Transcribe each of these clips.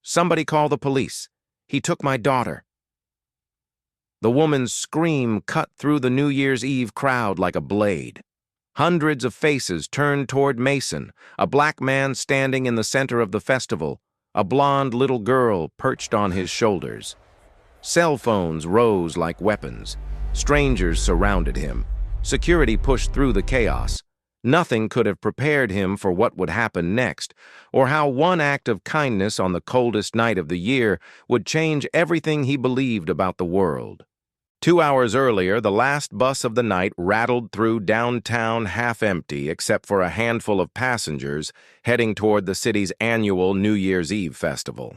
Somebody call the police. He took my daughter." The woman's scream cut through the New Year's Eve crowd like a blade. Hundreds of faces turned toward Mason, a black man standing in the center of the festival, a blonde little girl perched on his shoulders. Cell phones rose like weapons. Strangers surrounded him. Security pushed through the chaos. Nothing could have prepared him for what would happen next, or how one act of kindness on the coldest night of the year would change everything he believed about the world. 2 hours earlier, the last bus of the night rattled through downtown half-empty except for a handful of passengers heading toward the city's annual New Year's Eve festival.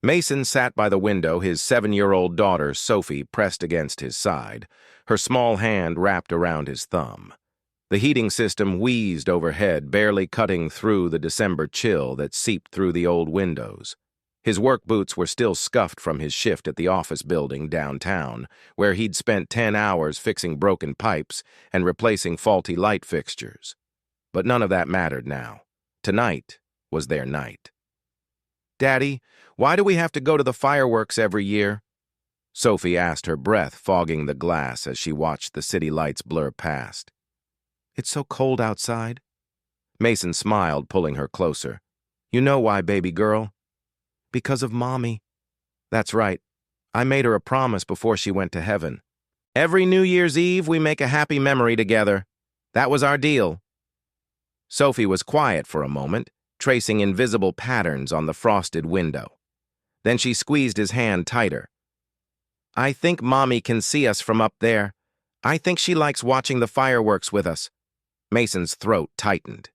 Mason sat by the window, his 7-year-old daughter, Sophie, pressed against his side, her small hand wrapped around his thumb. The heating system wheezed overhead, barely cutting through the December chill that seeped through the old windows. His work boots were still scuffed from his shift at the office building downtown, where he'd spent 10 hours fixing broken pipes and replacing faulty light fixtures. But none of that mattered now. Tonight was their night. "Daddy, why do we have to go to the fireworks every year?" Sophie asked, her breath fogging the glass as she watched the city lights blur past. "It's so cold outside." Mason smiled, pulling her closer. "You know why, baby girl?" "Because of Mommy." "That's right. I made her a promise before she went to heaven. Every New Year's Eve, we make a happy memory together. That was our deal." Sophie was quiet for a moment, tracing invisible patterns on the frosted window. Then she squeezed his hand tighter. "I think Mommy can see us from up there. I think she likes watching the fireworks with us." Mason's throat tightened.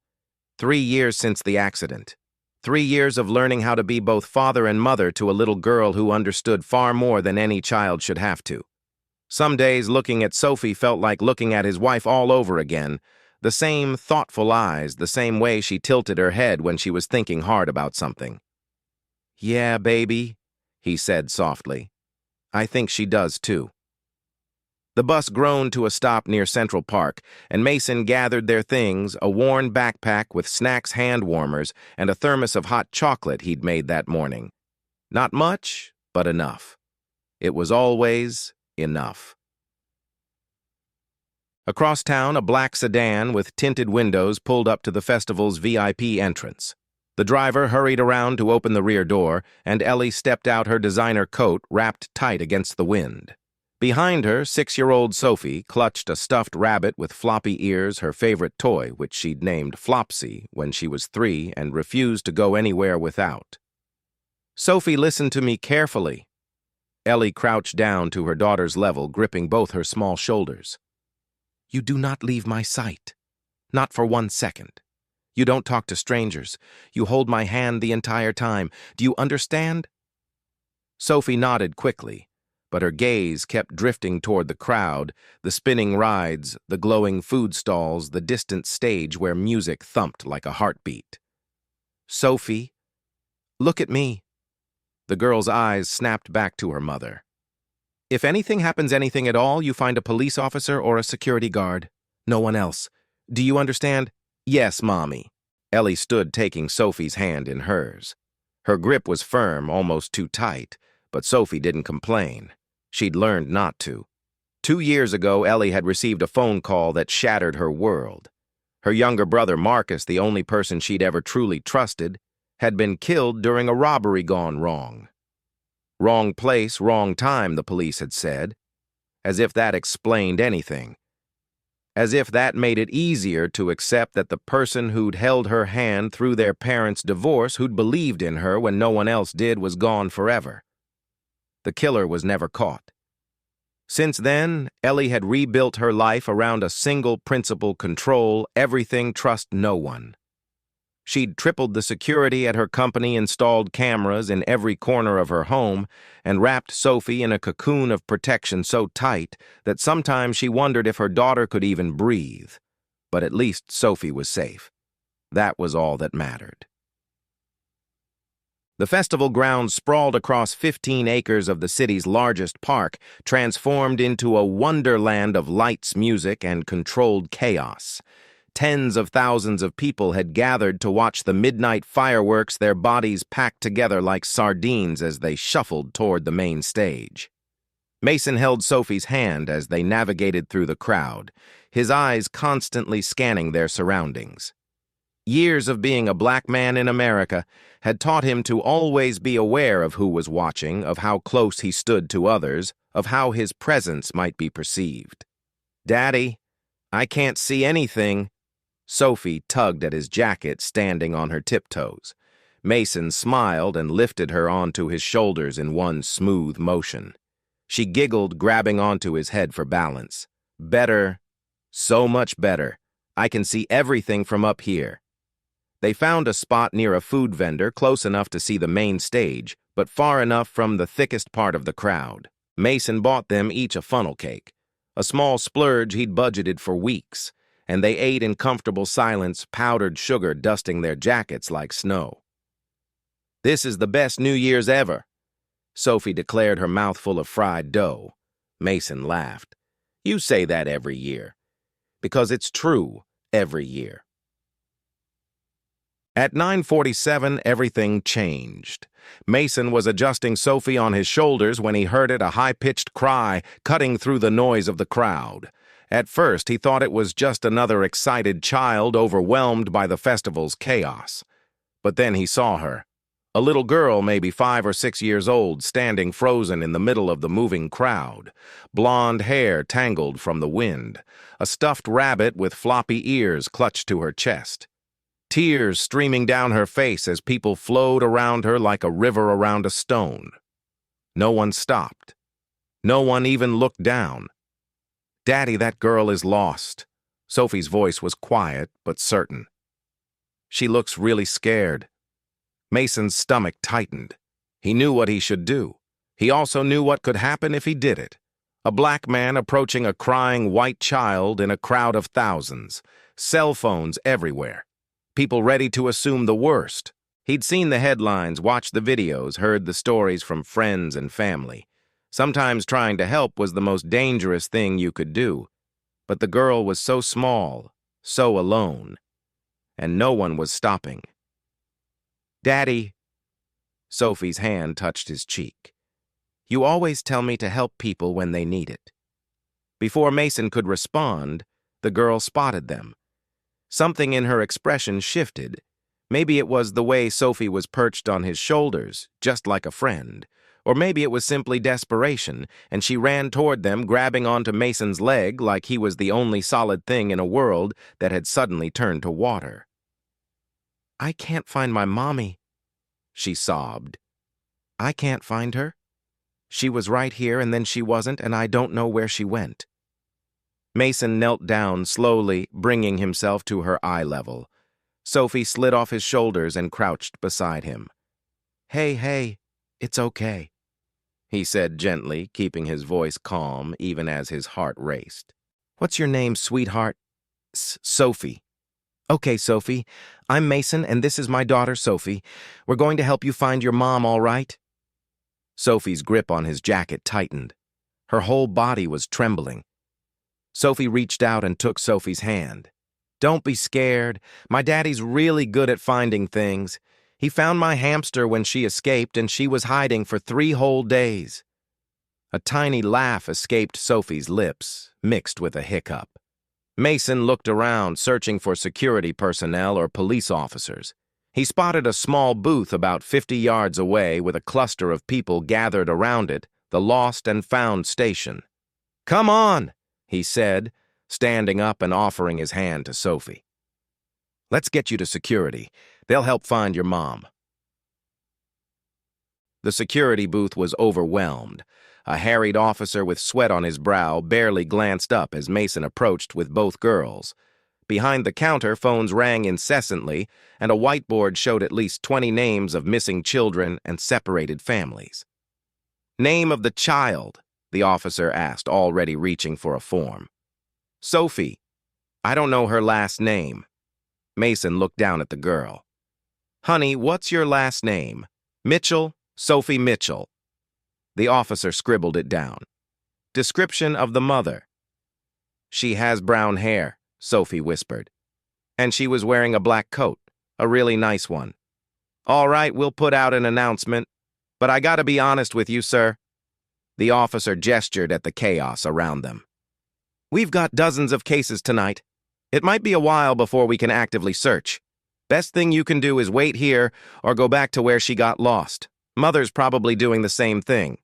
3 years since the accident. 3 years of learning how to be both father and mother to a little girl who understood far more than any child should have to. Some days looking at Sophie felt like looking at his wife all over again. The same thoughtful eyes, the same way she tilted her head when she was thinking hard about something. "Yeah, baby," he said softly. "I think she does too." The bus groaned to a stop near Central Park, and Mason gathered their things, a worn backpack with snacks hand warmers and a thermos of hot chocolate he'd made that morning. Not much, but enough. It was always enough. Across town, a black sedan with tinted windows pulled up to the festival's VIP entrance. The driver hurried around to open the rear door, and Ellie stepped out, her designer coat wrapped tight against the wind. Behind her, 6-year-old Sophie clutched a stuffed rabbit with floppy ears, her favorite toy, which she'd named Flopsy when she was 3 and refused to go anywhere without. "Sophie, listen to me carefully." Ellie crouched down to her daughter's level, gripping both her small shoulders. "You do not leave my sight. Not for 1 second. You don't talk to strangers. You hold my hand the entire time. Do you understand?" Sophie nodded quickly, but her gaze kept drifting toward the crowd, the spinning rides, the glowing food stalls, the distant stage where music thumped like a heartbeat. "Sophie, look at me." The girl's eyes snapped back to her mother. "If anything happens, anything at all, you find a police officer or a security guard. No one else. Do you understand?" "Yes, Mommy." Ellie stood, taking Sophie's hand in hers. Her grip was firm, almost too tight, but Sophie didn't complain. She'd learned not to. 2 years ago, Ellie had received a phone call that shattered her world. Her younger brother, Marcus, the only person she'd ever truly trusted, had been killed during a robbery gone wrong. Wrong place, wrong time, the police had said. As if that explained anything. As if that made it easier to accept that the person who'd held her hand through their parents' divorce, who'd believed in her when no one else did, was gone forever. The killer was never caught. Since then, Ellie had rebuilt her life around a single principle: control everything, trust no one. She'd tripled the security at her company, installed cameras in every corner of her home, and wrapped Sophie in a cocoon of protection so tight that sometimes she wondered if her daughter could even breathe. But at least Sophie was safe. That was all that mattered. The festival grounds sprawled across 15 acres of the city's largest park, transformed into a wonderland of lights, music, and controlled chaos. Tens of thousands of people had gathered to watch the midnight fireworks, their bodies packed together like sardines as they shuffled toward the main stage. Mason held Sophie's hand as they navigated through the crowd, his eyes constantly scanning their surroundings. Years of being a black man in America had taught him to always be aware of who was watching, of how close he stood to others, of how his presence might be perceived. "Daddy, I can't see anything." Sophie tugged at his jacket, standing on her tiptoes. Mason smiled and lifted her onto his shoulders in one smooth motion. She giggled, grabbing onto his head for balance. "Better, so much better. I can see everything from up here." They found a spot near a food vendor, close enough to see the main stage, but far enough from the thickest part of the crowd. Mason bought them each a funnel cake, a small splurge he'd budgeted for weeks, and they ate in comfortable silence, powdered sugar dusting their jackets like snow. "This is the best New Year's ever," Sophie declared, her mouth full of fried dough. Mason laughed. "You say that every year." "Because it's true every year." At 9:47, everything changed. Mason was adjusting Sophie on his shoulders when he heard a high-pitched cry cutting through the noise of the crowd. At first, he thought it was just another excited child overwhelmed by the festival's chaos. But then he saw her. A little girl, maybe 5 or 6 years old, standing frozen in the middle of the moving crowd. Blonde hair tangled from the wind. A stuffed rabbit with floppy ears clutched to her chest. Tears streaming down her face as people flowed around her like a river around a stone. No one stopped. No one even looked down. "Daddy, that girl is lost." Sophie's voice was quiet but certain. "She looks really scared." Mason's stomach tightened. He knew what he should do. He also knew what could happen if he did it. A black man approaching a crying white child in a crowd of thousands. Cell phones everywhere. People ready to assume the worst. He'd seen the headlines, watched the videos, heard the stories from friends and family. Sometimes trying to help was the most dangerous thing you could do. But the girl was so small, so alone, and no one was stopping. "Daddy," Sophie's hand touched his cheek. "You always tell me to help people when they need it." Before Mason could respond, the girl spotted them. Something in her expression shifted. Maybe it was the way Sophie was perched on his shoulders, just like a friend. Or maybe it was simply desperation, and she ran toward them, grabbing onto Mason's leg like he was the only solid thing in a world that had suddenly turned to water. "I can't find my mommy," she sobbed. "I can't find her. She was right here, and then she wasn't, and I don't know where she went." Mason knelt down slowly, bringing himself to her eye level. Sophie slid off his shoulders and crouched beside him. Hey, it's okay," he said gently, keeping his voice calm even as his heart raced. "What's your name, sweetheart?" "Sophie." "Okay, Sophie. I'm Mason, and this is my daughter, Sophie. We're going to help you find your mom, all right?" Sophie's grip on his jacket tightened. Her whole body was trembling. Sophie reached out and took Sophie's hand. "Don't be scared. My daddy's really good at finding things. He found my hamster when she escaped, and she was hiding for 3 whole days." A tiny laugh escaped Sophie's lips, mixed with a hiccup. Mason looked around, searching for security personnel or police officers. He spotted a small booth about 50 yards away with a cluster of people gathered around it, the Lost and Found station. "Come on," he said, standing up and offering his hand to Sophie. "Let's get you to security. They'll help find your mom." The security booth was overwhelmed. A harried officer with sweat on his brow barely glanced up as Mason approached with both girls. Behind the counter, phones rang incessantly, and a whiteboard showed at least 20 names of missing children and separated families. "Name of the child?" the officer asked, already reaching for a form. "Sophie. I don't know her last name." Mason looked down at the girl. "Honey, what's your last name?" "Mitchell, Sophie Mitchell." The officer scribbled it down. "Description of the mother." "She has brown hair," Sophie whispered. And she was wearing a black coat, a really nice one. All right, we'll put out an announcement. But I gotta be honest with you, sir. The officer gestured at the chaos around them. We've got dozens of cases tonight. It might be a while before we can actively search. Best thing you can do is wait here or go back to where she got lost. Mother's probably doing the same thing.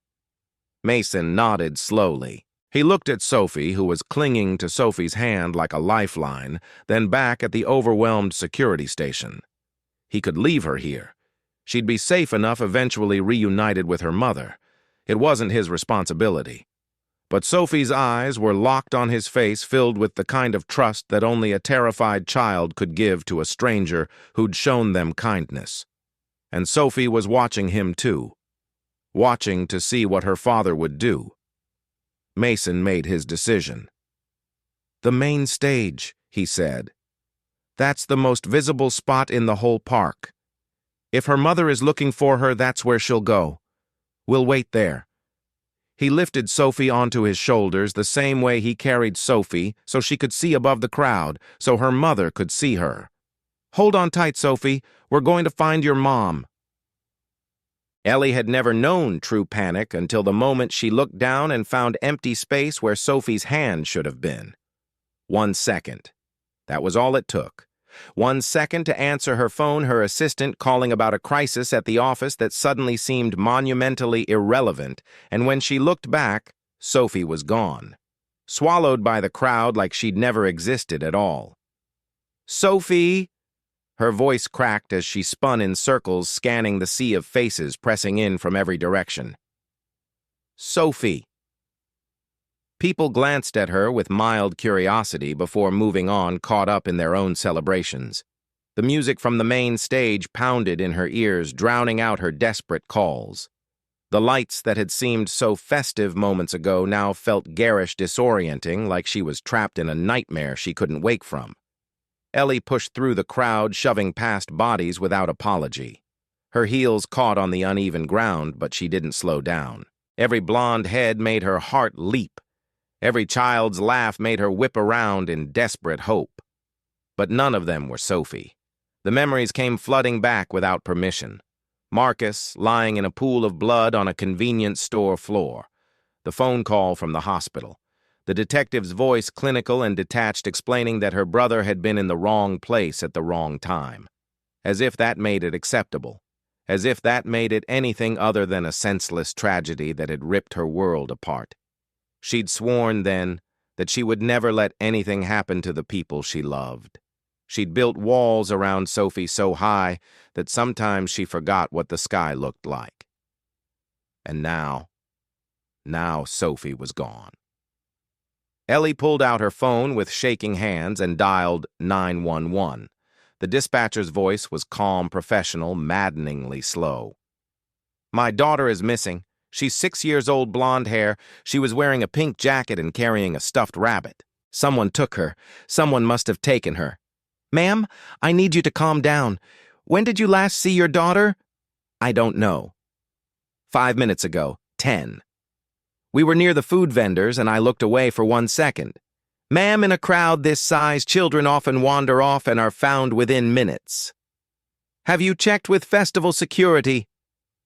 Mason nodded slowly. He looked at Sophie, who was clinging to Sophie's hand like a lifeline, then back at the overwhelmed security station. He could leave her here. She'd be safe enough eventually reunited with her mother. It wasn't his responsibility. But Sophie's eyes were locked on his face, filled with the kind of trust that only a terrified child could give to a stranger who'd shown them kindness. And Sophie was watching him too, watching to see what her father would do. Mason made his decision. The main stage, he said. That's the most visible spot in the whole park. If her mother is looking for her, that's where she'll go. We'll wait there. He lifted Sophie onto his shoulders the same way he carried Sophie so she could see above the crowd, so her mother could see her. Hold on tight, Sophie. We're going to find your mom. Ellie had never known true panic until the moment she looked down and found empty space where Sophie's hand should have been. 1 second. That was all it took. 1 second to answer her phone, her assistant calling about a crisis at the office that suddenly seemed monumentally irrelevant, and when she looked back, Sophie was gone, swallowed by the crowd like she'd never existed at all. Sophie! Her voice cracked as she spun in circles, scanning the sea of faces pressing in from every direction. Sophie! People glanced at her with mild curiosity before moving on, caught up in their own celebrations. The music from the main stage pounded in her ears, drowning out her desperate calls. The lights that had seemed so festive moments ago now felt garish, disorienting, like she was trapped in a nightmare she couldn't wake from. Ellie pushed through the crowd, shoving past bodies without apology. Her heels caught on the uneven ground, but she didn't slow down. Every blonde head made her heart leap. Every child's laugh made her whip around in desperate hope. But none of them were Sophie. The memories came flooding back without permission. Marcus, lying in a pool of blood on a convenience store floor. The phone call from the hospital. The detective's voice, clinical and detached, explaining that her brother had been in the wrong place at the wrong time. As if that made it acceptable. As if that made it anything other than a senseless tragedy that had ripped her world apart. She'd sworn then that she would never let anything happen to the people she loved. She'd built walls around Sophie so high that sometimes she forgot what the sky looked like. And now Sophie was gone. Ellie pulled out her phone with shaking hands and dialed 911. The dispatcher's voice was calm, professional, maddeningly slow. My daughter is missing. She's 6 years old, blonde hair. She was wearing a pink jacket and carrying a stuffed rabbit. Someone took her. Someone must have taken her. Ma'am, I need you to calm down. When did you last see your daughter? I don't know. 5 minutes ago. 10. We were near the food vendors and I looked away for 1 second. Ma'am, in a crowd this size, children often wander off and are found within minutes. Have you checked with festival security?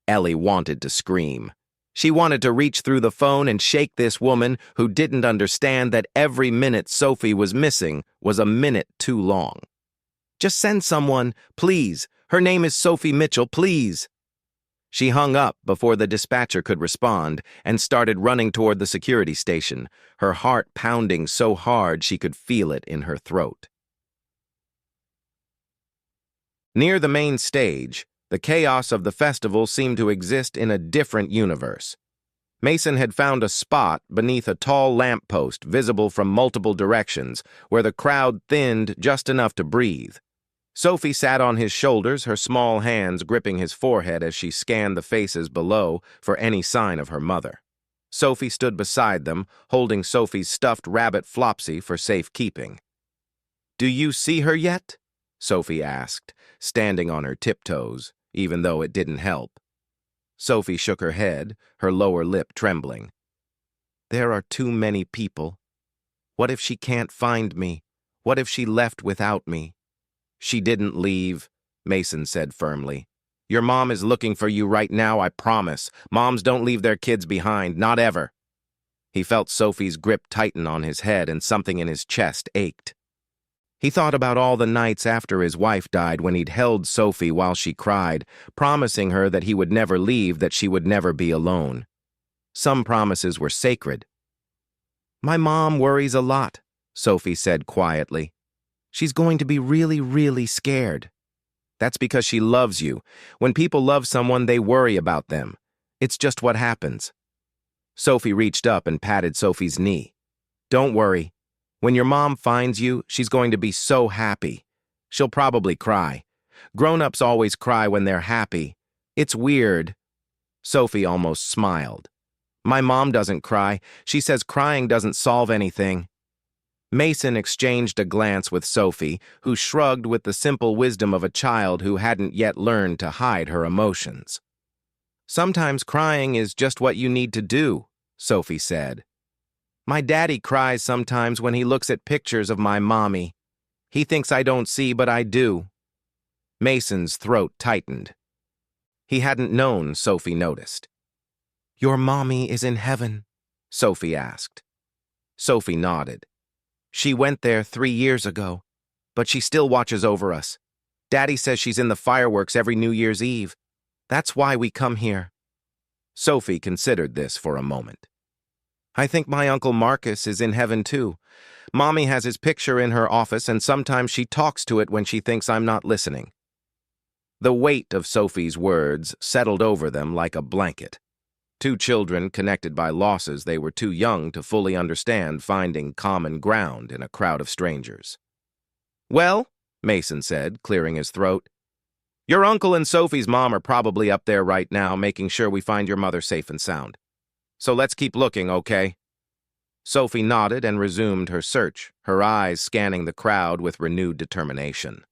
Ellie wanted to scream. She wanted to reach through the phone and shake this woman who didn't understand that every minute Sophie was missing was a minute too long. Just send someone, please. Her name is Sophie Mitchell, please. She hung up before the dispatcher could respond and started running toward the security station, her heart pounding so hard she could feel it in her throat. Near the main stage, the chaos of the festival seemed to exist in a different universe. Mason had found a spot beneath a tall lamppost visible from multiple directions where the crowd thinned just enough to breathe. Sophie sat on his shoulders, her small hands gripping his forehead as she scanned the faces below for any sign of her mother. Sophie stood beside them, holding Sophie's stuffed rabbit Flopsy for safekeeping. Do you see her yet? Sophie asked, standing on her tiptoes, even though it didn't help. Sophie shook her head, her lower lip trembling. There are too many people. What if she can't find me? What if she left without me? She didn't leave, Mason said firmly. Your mom is looking for you right now, I promise. Moms don't leave their kids behind, not ever. He felt Sophie's grip tighten on his head and something in his chest ached. He thought about all the nights after his wife died when he'd held Sophie while she cried, promising her that he would never leave, that she would never be alone. Some promises were sacred. My mom worries a lot, Sophie said quietly. She's going to be really, really scared. That's because she loves you. When people love someone, they worry about them. It's just what happens. Sophie reached up and patted Sophie's knee. Don't worry. When your mom finds you, she's going to be so happy. She'll probably cry. Grown-ups always cry when they're happy. It's weird. Sophie almost smiled. My mom doesn't cry. She says crying doesn't solve anything. Mason exchanged a glance with Sophie, who shrugged with the simple wisdom of a child who hadn't yet learned to hide her emotions. Sometimes crying is just what you need to do, Sophie said. My daddy cries sometimes when he looks at pictures of my mommy. He thinks I don't see, but I do. Mason's throat tightened. He hadn't known Sophie noticed. Your mommy is in heaven? Sophie asked. Sophie nodded. She went there 3 years ago, but she still watches over us. Daddy says she's in the fireworks every New Year's Eve. That's why we come here. Sophie considered this for a moment. I think my Uncle Marcus is in heaven too. Mommy has his picture in her office, and sometimes she talks to it when she thinks I'm not listening. The weight of Sophie's words settled over them like a blanket. 2 children connected by losses they were too young to fully understand, finding common ground in a crowd of strangers. Well, Mason said, clearing his throat, your uncle and Sophie's mom are probably up there right now making sure we find your mother safe and sound. So let's keep looking, okay? Sophie nodded and resumed her search, her eyes scanning the crowd with renewed determination.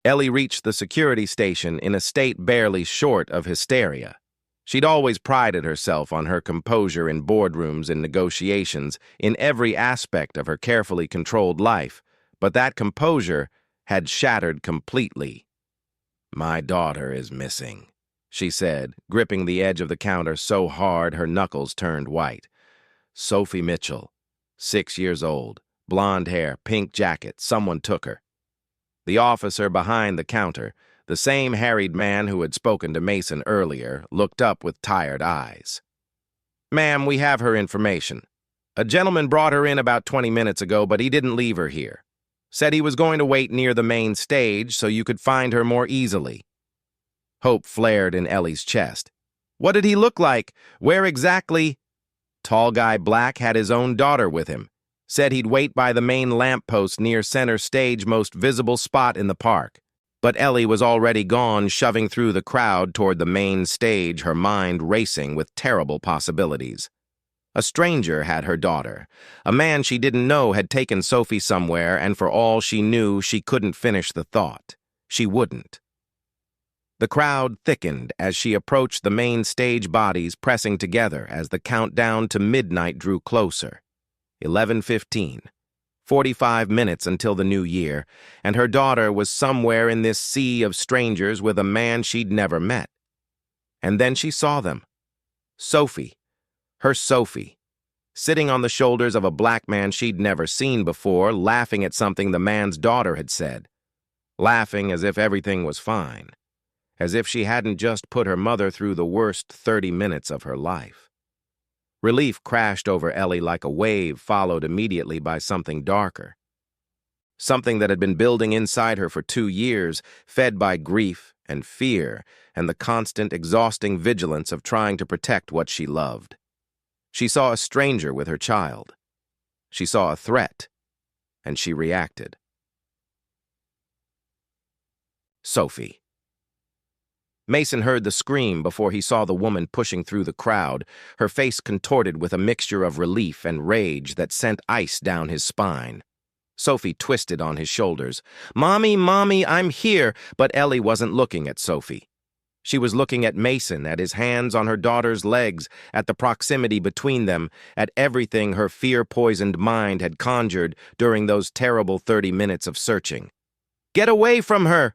Ellie reached the security station in a state barely short of hysteria. She'd always prided herself on her composure in boardrooms and negotiations, in every aspect of her carefully controlled life, but that composure had shattered completely. My daughter is missing, she said, gripping the edge of the counter so hard her knuckles turned white. Sophie Mitchell, 6 years old, blonde hair, pink jacket, someone took her. The officer behind the counter, the same harried man who had spoken to Mason earlier, looked up with tired eyes. Ma'am, we have her information. A gentleman brought her in about 20 minutes ago, but he didn't leave her here. Said he was going to wait near the main stage so you could find her more easily. Hope flared in Ellie's chest. What did he look like? Where exactly? Tall guy Black had his own daughter with him. Said he'd wait by the main lamppost near center stage, most visible spot in the park. But Ellie was already gone, shoving through the crowd toward the main stage, her mind racing with terrible possibilities. A stranger had her daughter. A man she didn't know had taken Sophie somewhere, and for all she knew, she couldn't finish the thought. She wouldn't. The crowd thickened as she approached the main stage, bodies pressing together as the countdown to midnight drew closer. 11:15. 45 minutes until the new year, and her daughter was somewhere in this sea of strangers with a man she'd never met. And then she saw them. Sophie. Her Sophie. Sitting on the shoulders of a black man she'd never seen before, laughing at something the man's daughter had said. Laughing as if everything was fine. As if she hadn't just put her mother through the worst 30 minutes of her life. Relief crashed over Ellie like a wave, followed immediately by something darker. Something that had been building inside her for 2 years, fed by grief and fear and the constant, exhausting vigilance of trying to protect what she loved. She saw a stranger with her child. She saw a threat, and she reacted. Sophie. Mason heard the scream before he saw the woman pushing through the crowd, her face contorted with a mixture of relief and rage that sent ice down his spine. Sophie twisted on his shoulders. Mommy, Mommy, I'm here, but Ellie wasn't looking at Sophie. She was looking at Mason, at his hands on her daughter's legs, at the proximity between them, at everything her fear-poisoned mind had conjured during those terrible 30 minutes of searching. "Get away from her!"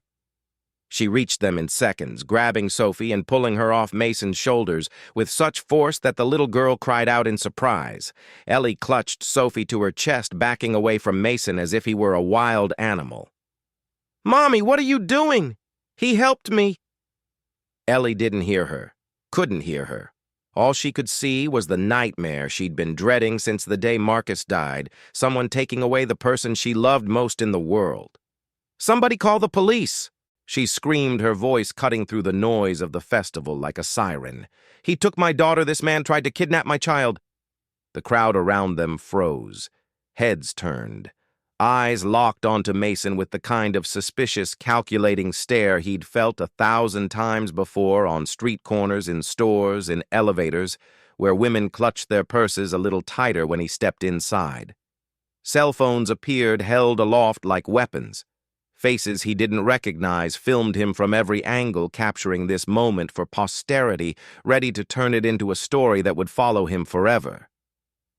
She reached them in seconds, grabbing Sophie and pulling her off Mason's shoulders with such force that the little girl cried out in surprise. Ellie clutched Sophie to her chest, backing away from Mason as if he were a wild animal. "Mommy, what are you doing? He helped me." Ellie didn't hear her, couldn't hear her. All she could see was the nightmare she'd been dreading since the day Marcus died, someone taking away the person she loved most in the world. "Somebody call the police!" She screamed, her voice cutting through the noise of the festival like a siren. "He took my daughter. This man tried to kidnap my child." The crowd around them froze. Heads turned. Eyes locked onto Mason with the kind of suspicious, calculating stare he'd felt 1,000 times before on street corners, in stores, in elevators, where women clutched their purses a little tighter when he stepped inside. Cell phones appeared, held aloft like weapons. Faces he didn't recognize filmed him from every angle, capturing this moment for posterity, ready to turn it into a story that would follow him forever.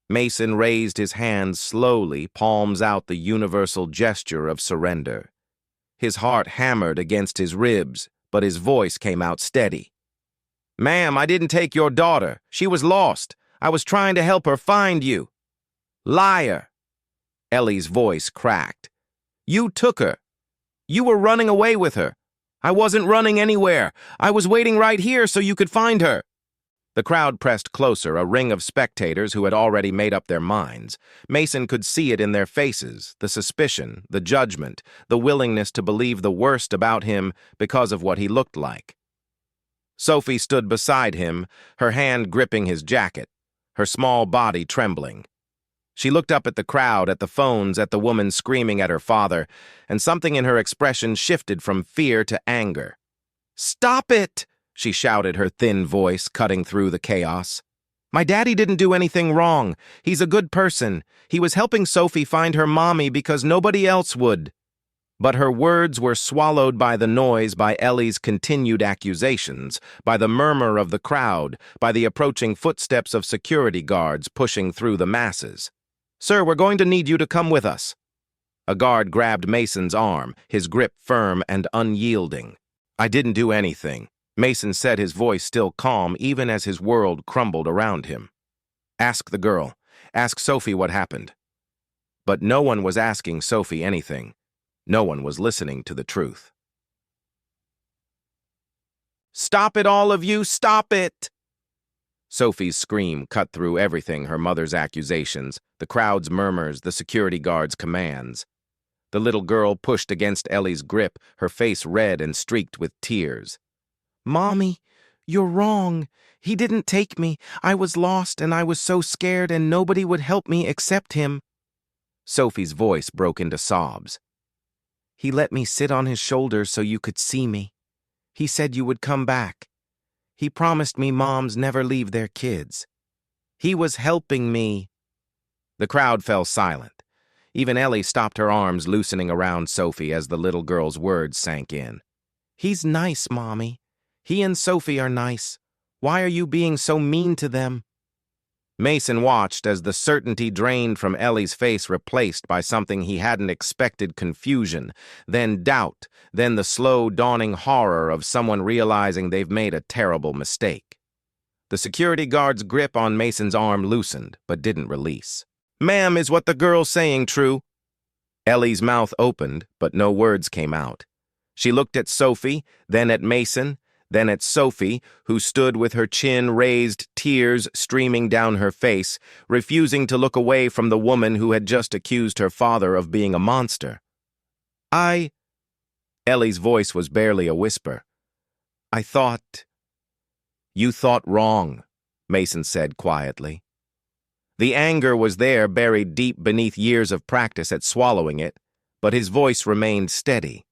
Mason raised his hands slowly, palms out, the universal gesture of surrender. His heart hammered against his ribs, but his voice came out steady. "Ma'am, I didn't take your daughter. She was lost. I was trying to help her find you." "Liar!" Ellie's voice cracked. "You took her. You were running away with her. I wasn't running anywhere. I was waiting right here so you could find her." The crowd pressed closer, a ring of spectators who had already made up their minds. Mason could see it in their faces, the suspicion, the judgment, the willingness to believe the worst about him because of what he looked like. Sophie stood beside him, her hand gripping his jacket, her small body trembling. She looked up at the crowd, at the phones, at the woman screaming at her father, and something in her expression shifted from fear to anger. "Stop it!" she shouted, her thin voice cutting through the chaos. "My daddy didn't do anything wrong. He's a good person. He was helping Sophie find her mommy because nobody else would." But her words were swallowed by the noise, by Ellie's continued accusations, by the murmur of the crowd, by the approaching footsteps of security guards pushing through the masses. "Sir, we're going to need you to come with us." A guard grabbed Mason's arm, his grip firm and unyielding. "I didn't do anything," Mason said, his voice still calm even as his world crumbled around him. "Ask the girl. Ask Sophie what happened." But no one was asking Sophie anything. No one was listening to the truth. "Stop it, all of you! Stop it!" Sophie's scream cut through everything, her mother's accusations, the crowd's murmurs, the security guard's commands. The little girl pushed against Ellie's grip, her face red and streaked with tears. "Mommy, you're wrong. He didn't take me. I was lost and I was so scared and nobody would help me except him." Sophie's voice broke into sobs. "He let me sit on his shoulder so you could see me. He said you would come back. He promised me moms never leave their kids. He was helping me." The crowd fell silent. Even Ellie stopped, her arms loosening around Sophie as the little girl's words sank in. "He's nice, Mommy. He and Sophie are nice. Why are you being so mean to them?" Mason watched as the certainty drained from Ellie's face, replaced by something he hadn't expected: confusion, then doubt, then the slow dawning horror of someone realizing they've made a terrible mistake. The security guard's grip on Mason's arm loosened, but didn't release. "Ma'am, is what the girl's saying true?" Ellie's mouth opened, but no words came out. She looked at Sophie, then at Mason, then at Sophie, who stood with her chin raised, tears streaming down her face, refusing to look away from the woman who had just accused her father of being a monster. Ellie's voice was barely a whisper. "I thought—" "You thought wrong," Mason said quietly. The anger was there, buried deep beneath years of practice at swallowing it, but his voice remained steady.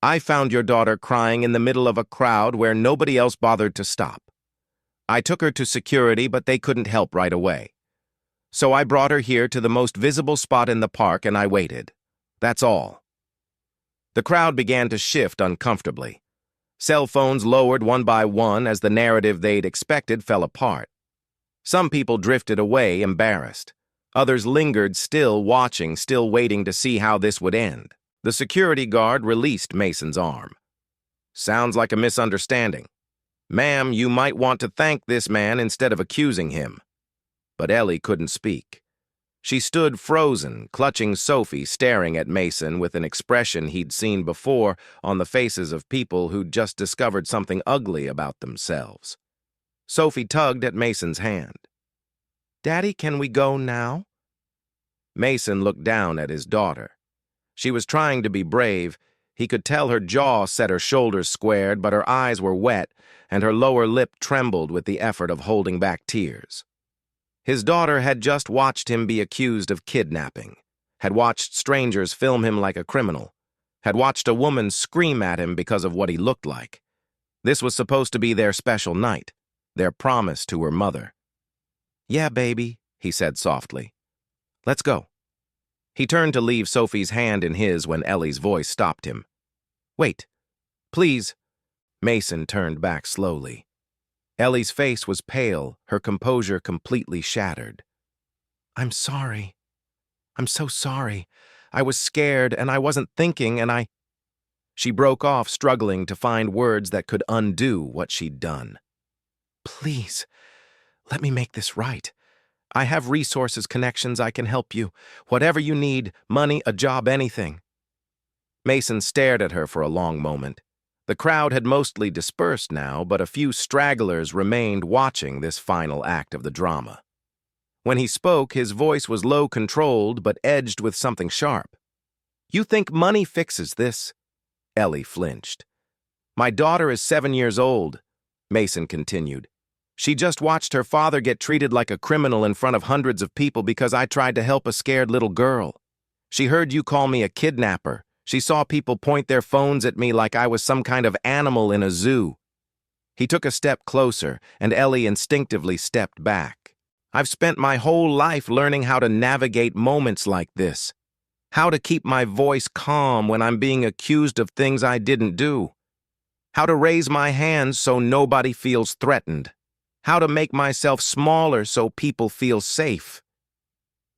"I found your daughter crying in the middle of a crowd where nobody else bothered to stop. I took her to security, but they couldn't help right away. So I brought her here to the most visible spot in the park and I waited. That's all." The crowd began to shift uncomfortably. Cell phones lowered one by one as the narrative they'd expected fell apart. Some people drifted away, embarrassed. Others lingered, still watching, still waiting to see how this would end. The security guard released Mason's arm. "Sounds like a misunderstanding. Ma'am, you might want to thank this man instead of accusing him." But Ellie couldn't speak. She stood frozen, clutching Sophie, staring at Mason with an expression he'd seen before on the faces of people who'd just discovered something ugly about themselves. Sophie tugged at Mason's hand. "Daddy, can we go now?" Mason looked down at his daughter. She was trying to be brave. He could tell her jaw set, her shoulders squared, but her eyes were wet, and her lower lip trembled with the effort of holding back tears. His daughter had just watched him be accused of kidnapping, had watched strangers film him like a criminal, had watched a woman scream at him because of what he looked like. This was supposed to be their special night, their promise to her mother. "Yeah, baby," he said softly. "Let's go." He turned to leave Sophie's hand in his when Ellie's voice stopped him. "Wait, please." Mason turned back slowly. Ellie's face was pale, her composure completely shattered. "I'm sorry. I'm so sorry. I was scared, and I wasn't thinking, and I—" She broke off, struggling to find words that could undo what she'd done. "Please, let me make this right. I have resources, connections, I can help you. Whatever you need, money, a job, anything." Mason stared at her for a long moment. The crowd had mostly dispersed now, but a few stragglers remained watching this final act of the drama. When he spoke, his voice was low controlled, but edged with something sharp. "You think money fixes this?" Ellie flinched. "My daughter is 7 years old," Mason continued. "She just watched her father get treated like a criminal in front of hundreds of people because I tried to help a scared little girl. She heard you call me a kidnapper. She saw people point their phones at me like I was some kind of animal in a zoo." He took a step closer, and Ellie instinctively stepped back. "I've spent my whole life learning how to navigate moments like this, how to keep my voice calm when I'm being accused of things I didn't do, how to raise my hands so nobody feels threatened, how to make myself smaller so people feel safe."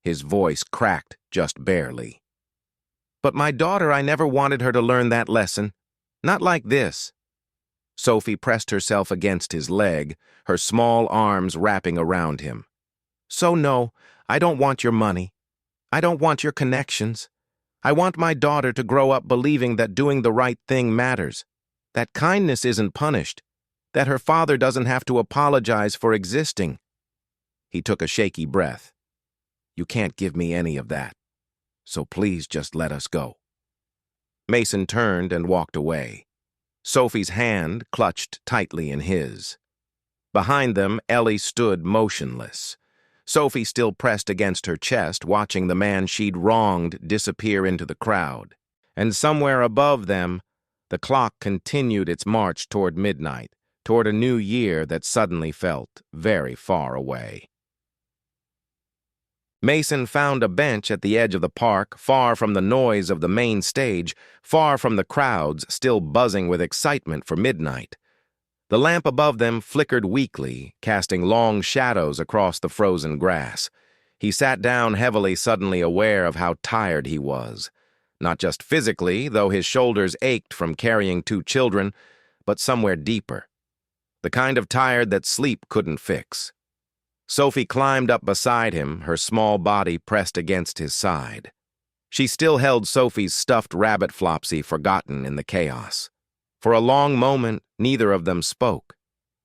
His voice cracked just barely. "But my daughter, I never wanted her to learn that lesson. Not like this." Sophie pressed herself against his leg, her small arms wrapping around him. "So no, I don't want your money. I don't want your connections. I want my daughter to grow up believing that doing the right thing matters, that kindness isn't punished, that her father doesn't have to apologize for existing." He took a shaky breath. "You can't give me any of that. So please just let us go." Mason turned and walked away. Sophie's hand clutched tightly in his. Behind them, Ellie stood motionless. Sophie still pressed against her chest, watching the man she'd wronged disappear into the crowd. And somewhere above them, the clock continued its march toward midnight, toward a new year that suddenly felt very far away. Mason found a bench at the edge of the park, far from the noise of the main stage, far from the crowds still buzzing with excitement for midnight. The lamp above them flickered weakly, casting long shadows across the frozen grass. He sat down heavily, suddenly aware of how tired he was. Not just physically, though his shoulders ached from carrying 2 children, but somewhere deeper. The kind of tired that sleep couldn't fix. Sophie climbed up beside him, her small body pressed against his side. She still held Sophie's stuffed rabbit Flopsy, forgotten in the chaos. For a long moment, neither of them spoke.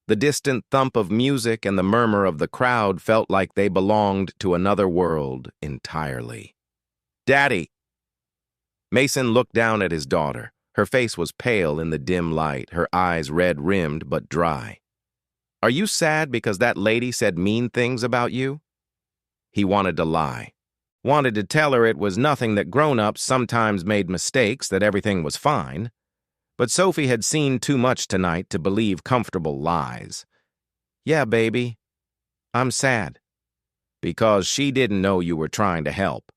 The distant thump of music and the murmur of the crowd felt like they belonged to another world entirely. "Daddy!" Mason looked down at his daughter. Her face was pale in the dim light, her eyes red-rimmed but dry. "Are you sad because that lady said mean things about you?" He wanted to lie. Wanted to tell her it was nothing, that grown-ups sometimes made mistakes, that everything was fine. But Sophie had seen too much tonight to believe comfortable lies. "Yeah, baby, I'm sad." "Because she didn't know you were trying to help."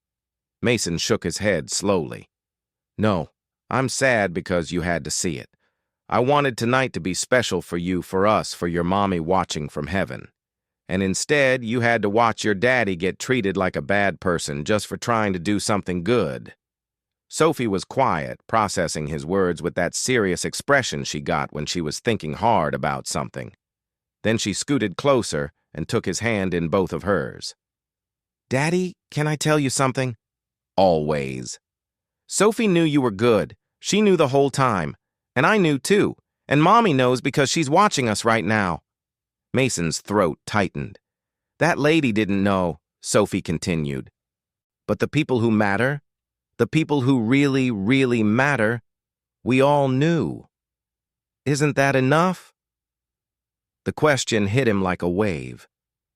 Mason shook his head slowly. "No, I'm sad because you had to see it. I wanted tonight to be special for you, for us, for your mommy watching from heaven. And instead, you had to watch your daddy get treated like a bad person just for trying to do something good." Sophie was quiet, processing his words with that serious expression she got when she was thinking hard about something. Then she scooted closer and took his hand in both of hers. "Daddy, can I tell you something?" "Always." "Sophie knew you were good. She knew the whole time. And I knew too. And Mommy knows because she's watching us right now." Mason's throat tightened. "That lady didn't know," Sophie continued. "But the people who matter, the people who really, really matter, we all knew. Isn't that enough?" The question hit him like a wave.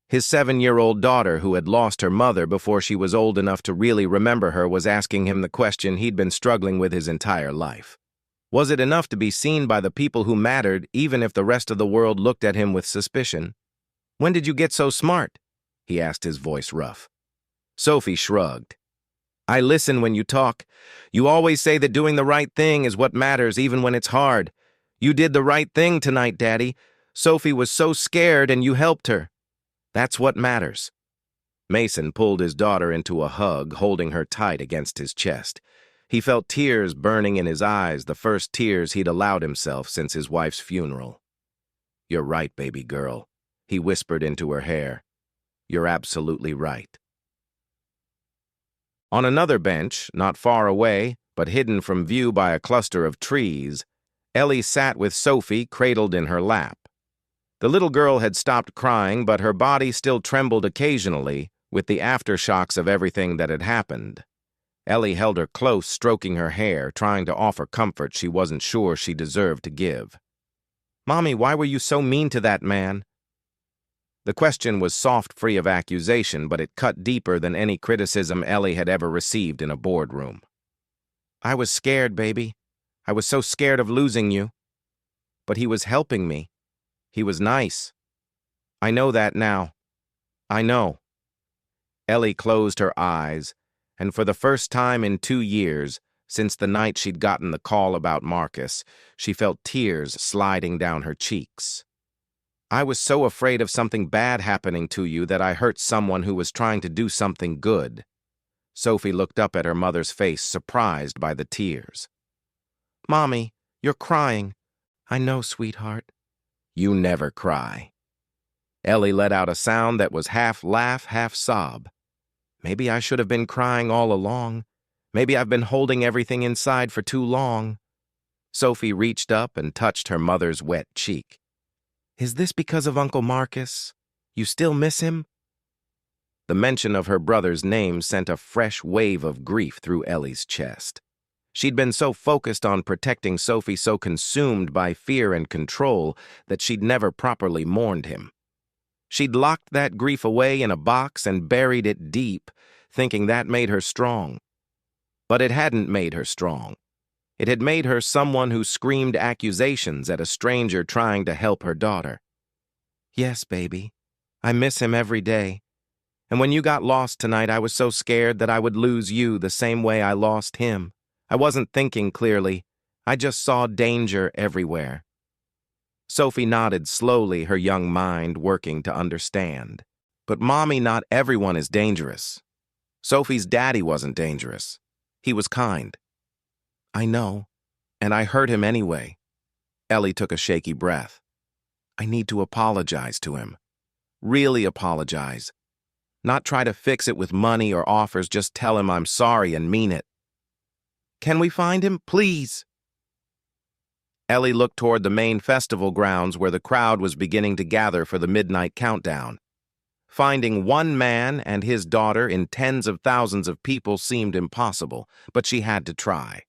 His 7-year-old daughter, who had lost her mother before she was old enough to really remember her, was asking him the question he'd been struggling with his entire life. Was it enough to be seen by the people who mattered, even if the rest of the world looked at him with suspicion? "When did you get so smart?" he asked, his voice rough. Sophie shrugged. "I listen when you talk. You always say that doing the right thing is what matters, even when it's hard. You did the right thing tonight, Daddy. Sophie was so scared and you helped her. That's what matters." Mason pulled his daughter into a hug, holding her tight against his chest. He felt tears burning in his eyes, the first tears he'd allowed himself since his wife's funeral. "You're right, baby girl," he whispered into her hair. "You're absolutely right." On another bench, not far away, but hidden from view by a cluster of trees, Ellie sat with Sophie cradled in her lap. The little girl had stopped crying, but her body still trembled occasionally with the aftershocks of everything that had happened. Ellie held her close, stroking her hair, trying to offer comfort she wasn't sure she deserved to give. "Mommy, why were you so mean to that man?" The question was soft, free of accusation, but it cut deeper than any criticism Ellie had ever received in a boardroom. "I was scared, baby. I was so scared of losing you. But he was helping me. He was nice. I know that now. I know." Ellie closed her eyes, and for the first time in 2 years, since the night she'd gotten the call about Marcus, she felt tears sliding down her cheeks. "I was so afraid of something bad happening to you that I hurt someone who was trying to do something good." Sophie looked up at her mother's face, surprised by the tears. "Mommy, you're crying." "I know, sweetheart." "You never cry." Ellie let out a sound that was half laugh, half sob. "Maybe I should have been crying all along. Maybe I've been holding everything inside for too long." Sophie reached up and touched her mother's wet cheek. "Is this because of Uncle Marcus? You still miss him?" The mention of her brother's name sent a fresh wave of grief through Ellie's chest. She'd been so focused on protecting Sophie, so consumed by fear and control, that she'd never properly mourned him. She'd locked that grief away in a box and buried it deep, thinking that made her strong. But it hadn't made her strong. It had made her someone who screamed accusations at a stranger trying to help her daughter. "Yes, baby. I miss him every day. And when you got lost tonight, I was so scared that I would lose you the same way I lost him. I wasn't thinking clearly. I just saw danger everywhere." Sophie nodded slowly, her young mind working to understand. "But Mommy, not everyone is dangerous. Sophie's daddy wasn't dangerous. He was kind." "I know, and I hurt him anyway." Ellie took a shaky breath. "I need to apologize to him. Really apologize. Not try to fix it with money or offers, just tell him I'm sorry and mean it." "Can we find him, please?" Ellie looked toward the main festival grounds where the crowd was beginning to gather for the midnight countdown. Finding one man and his daughter in tens of thousands of people seemed impossible, but she had to try.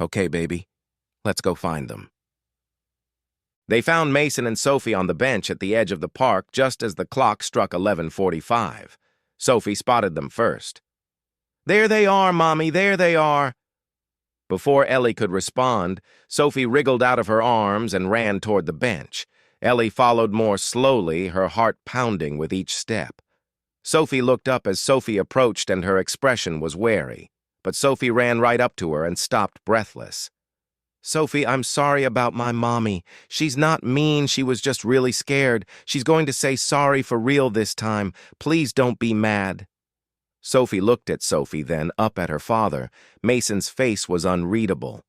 "Okay, baby, let's go find them." They found Mason and Sophie on the bench at the edge of the park just as the clock struck 11:45. Sophie spotted them first. "There they are, Mommy, there they are." Before Ellie could respond, Sophie wriggled out of her arms and ran toward the bench. Ellie followed more slowly, her heart pounding with each step. Sophie looked up as Sophie approached and her expression was wary, but Sophie ran right up to her and stopped breathless. Sophie, I'm sorry about my mommy. She's not mean, she was just really scared. She's going to say sorry for real this time. Please don't be mad. Sophie looked at Sophie, then up at her father. Mason's face was unreadable.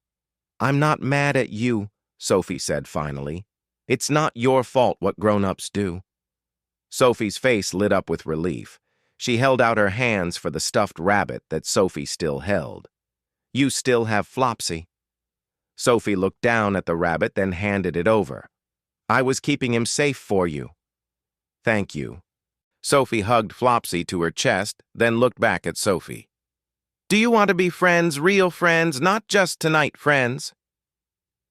I'm not mad at you, Sophie said finally. It's not your fault what grown-ups do. Sophie's face lit up with relief. She held out her hands for the stuffed rabbit that Sophie still held. You still have Flopsy. Sophie looked down at the rabbit, then handed it over. I was keeping him safe for you. Thank you. Sophie hugged Flopsy to her chest, then looked back at Sophie. Do you want to be friends, real friends, not just tonight friends?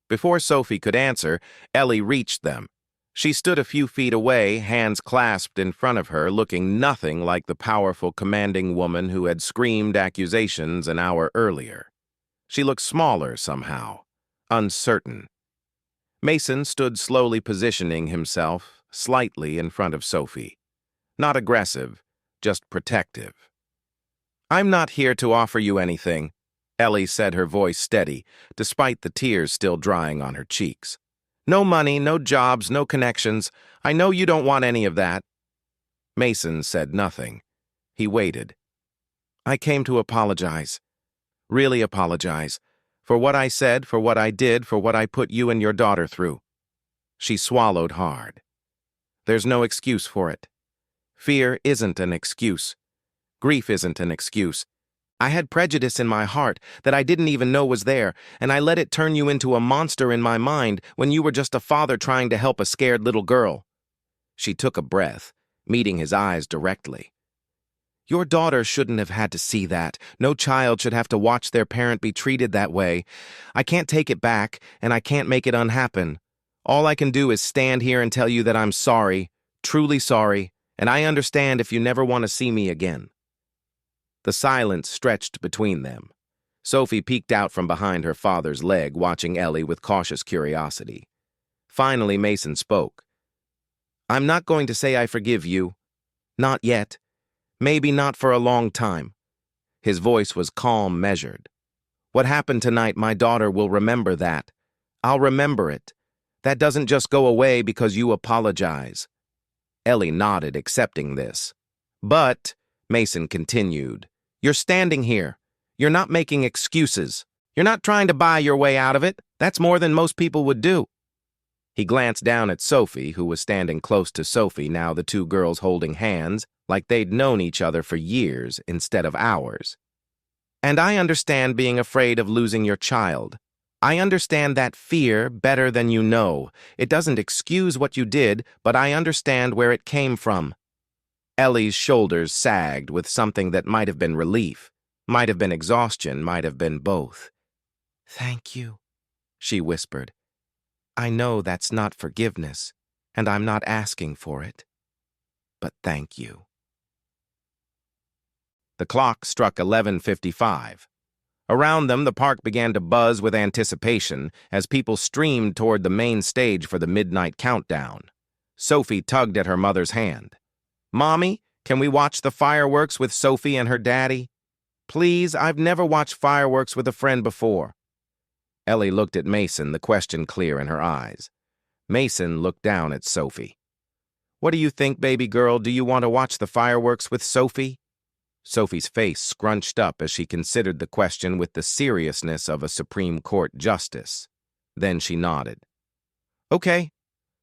Before Sophie could answer, Ellie reached them. She stood a few feet away, hands clasped in front of her, looking nothing like the powerful, commanding woman who had screamed accusations an hour earlier. She looked smaller somehow, uncertain. Mason stood slowly positioning himself slightly in front of Sophie. Not aggressive, just protective. I'm not here to offer you anything, Ellie said, her voice steady, despite the tears still drying on her cheeks. No money, no jobs, no connections. I know you don't want any of that. Mason said nothing. He waited. I came to apologize. Really apologize. For what I said, for what I did, for what I put you and your daughter through. She swallowed hard. There's no excuse for it. Fear isn't an excuse. Grief isn't an excuse. I had prejudice in my heart that I didn't even know was there, and I let it turn you into a monster in my mind when you were just a father trying to help a scared little girl. She took a breath, meeting his eyes directly. Your daughter shouldn't have had to see that. No child should have to watch their parent be treated that way. I can't take it back, and I can't make it unhappen. All I can do is stand here and tell you that I'm sorry, truly sorry, and I understand if you never want to see me again. The silence stretched between them. Sophie peeked out from behind her father's leg, watching Ellie with cautious curiosity. Finally, Mason spoke. I'm not going to say I forgive you. Not yet. Maybe not for a long time. His voice was calm, measured. What happened tonight, my daughter will remember that. I'll remember it. That doesn't just go away because you apologize. Ellie nodded, accepting this. But, Mason continued, you're standing here. You're not making excuses. You're not trying to buy your way out of it. That's more than most people would do. He glanced down at Sophie, who was standing close to Sophie, now the two girls holding hands, like they'd known each other for years instead of hours. And I understand being afraid of losing your child. I understand that fear better than you know. It doesn't excuse what you did, but I understand where it came from. Ellie's shoulders sagged with something that might have been relief, might have been exhaustion, might have been both. Thank you, she whispered. I know that's not forgiveness, and I'm not asking for it. But thank you. The clock struck 11:55. Around them, the park began to buzz with anticipation as people streamed toward the main stage for the midnight countdown. Sophie tugged at her mother's hand. Mommy, can we watch the fireworks with Sophie and her daddy? Please, I've never watched fireworks with a friend before. Ellie looked at Mason, the question clear in her eyes. Mason looked down at Sophie. What do you think, baby girl? Do you want to watch the fireworks with Sophie? Sophie's face scrunched up as she considered the question with the seriousness of a Supreme Court justice. Then she nodded. Okay,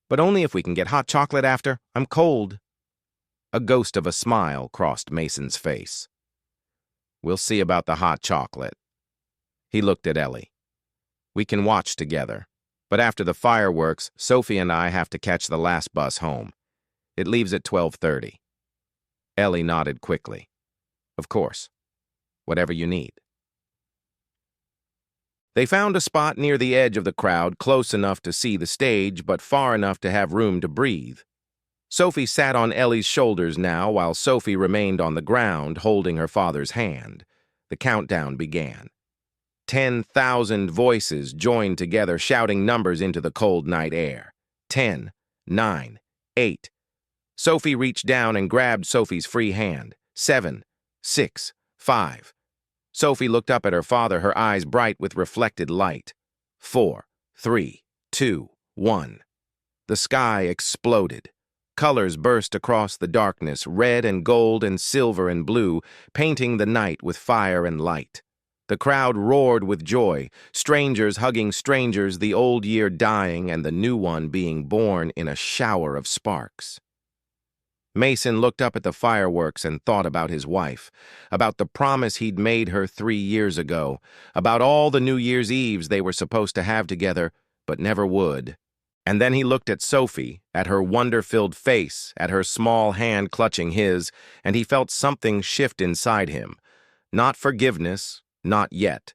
but only if we can get hot chocolate after. I'm cold. A ghost of a smile crossed Mason's face. We'll see about the hot chocolate. He looked at Ellie. We can watch together, but after the fireworks, Sophie and I have to catch the last bus home. It leaves at 12:30. Ellie nodded quickly. Of course. Whatever you need. They found a spot near the edge of the crowd, close enough to see the stage, but far enough to have room to breathe. Sophie sat on Ellie's shoulders now, while Sophie remained on the ground, holding her father's hand. The countdown began. 10,000 voices joined together, shouting numbers into the cold night air. 10, 9, 8. Sophie reached down and grabbed Sophie's free hand. 7, 6, 5. Sophie looked up at her father, her eyes bright with reflected light. 4, 3, 2, 1. The sky exploded. Colors burst across the darkness, red and gold and silver and blue, painting the night with fire and light. The crowd roared with joy, strangers hugging strangers, the old year dying and the new one being born in a shower of sparks. Mason looked up at the fireworks and thought about his wife, about the promise he'd made her 3 years ago, about all the New Year's Eves they were supposed to have together, but never would. And then he looked at Sophie, at her wonder-filled face, at her small hand clutching his, and he felt something shift inside him. Not forgiveness, not yet,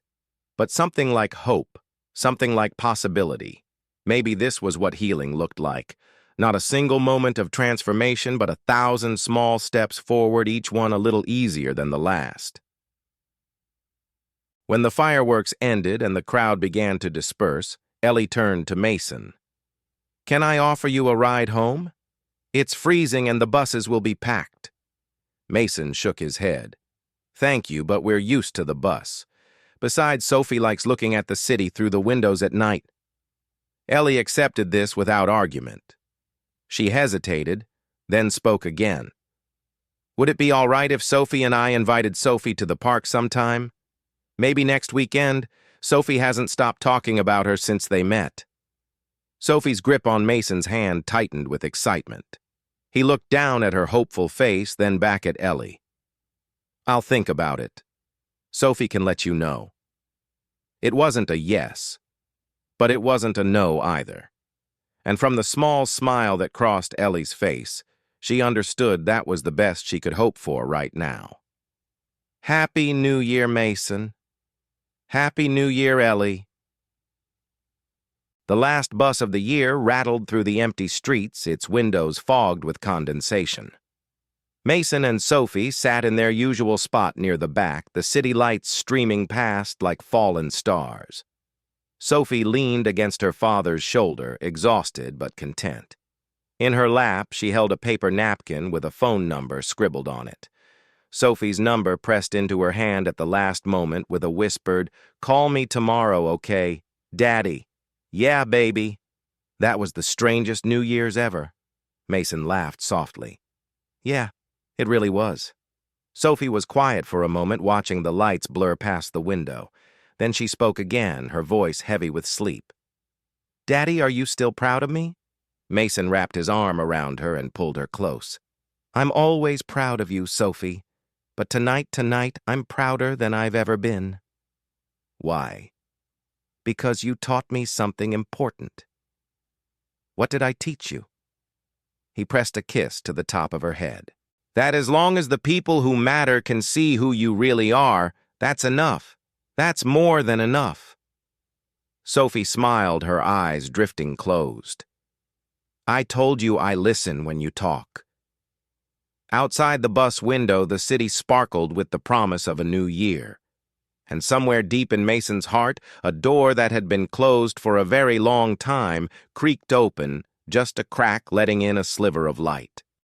but something like hope, something like possibility. Maybe this was what healing looked like. Not a single moment of transformation, but 1,000 small steps forward, each one a little easier than the last. When the fireworks ended and the crowd began to disperse, Ellie turned to Mason. "Can I offer you a ride home? It's freezing and the buses will be packed." Mason shook his head. "Thank you, but we're used to the bus. Besides, Sophie likes looking at the city through the windows at night." Ellie accepted this without argument. She hesitated, then spoke again. "Would it be all right if Sophie and I invited Sophie to the park sometime? Maybe next weekend? Sophie hasn't stopped talking about her since they met." Sophie's grip on Mason's hand tightened with excitement. He looked down at her hopeful face, then back at Ellie. "I'll think about it. Sophie can let you know." It wasn't a yes, but it wasn't a no either. And from the small smile that crossed Ellie's face, she understood that was the best she could hope for right now. "Happy New Year, Mason. Happy New Year, Ellie." The last bus of the year rattled through the empty streets, its windows fogged with condensation. Mason and Sophie sat in their usual spot near the back, the city lights streaming past like fallen stars. Sophie leaned against her father's shoulder, exhausted but content. In her lap, she held a paper napkin with a phone number scribbled on it. Sophie's number pressed into her hand at the last moment with a whispered, "Call me tomorrow, okay? Daddy." "Yeah, baby." That was the strangest New Year's ever. Mason laughed softly. Yeah, it really was. Sophie was quiet for a moment, watching the lights blur past the window. Then she spoke again, her voice heavy with sleep. "Daddy, are you still proud of me?" Mason wrapped his arm around her and pulled her close. "I'm always proud of you, Sophie. But tonight, I'm prouder than I've ever been." "Why?" "Because you taught me something important." "What did I teach you?" He pressed a kiss to the top of her head. "That as long as the people who matter can see who you really are, that's enough. That's more than enough." Sophie smiled, her eyes drifting closed. "I told you I listen when you talk." Outside the bus window, the city sparkled with the promise of a new year. And somewhere deep in Mason's heart, a door that had been closed for a very long time creaked open, just a crack letting in a sliver of light.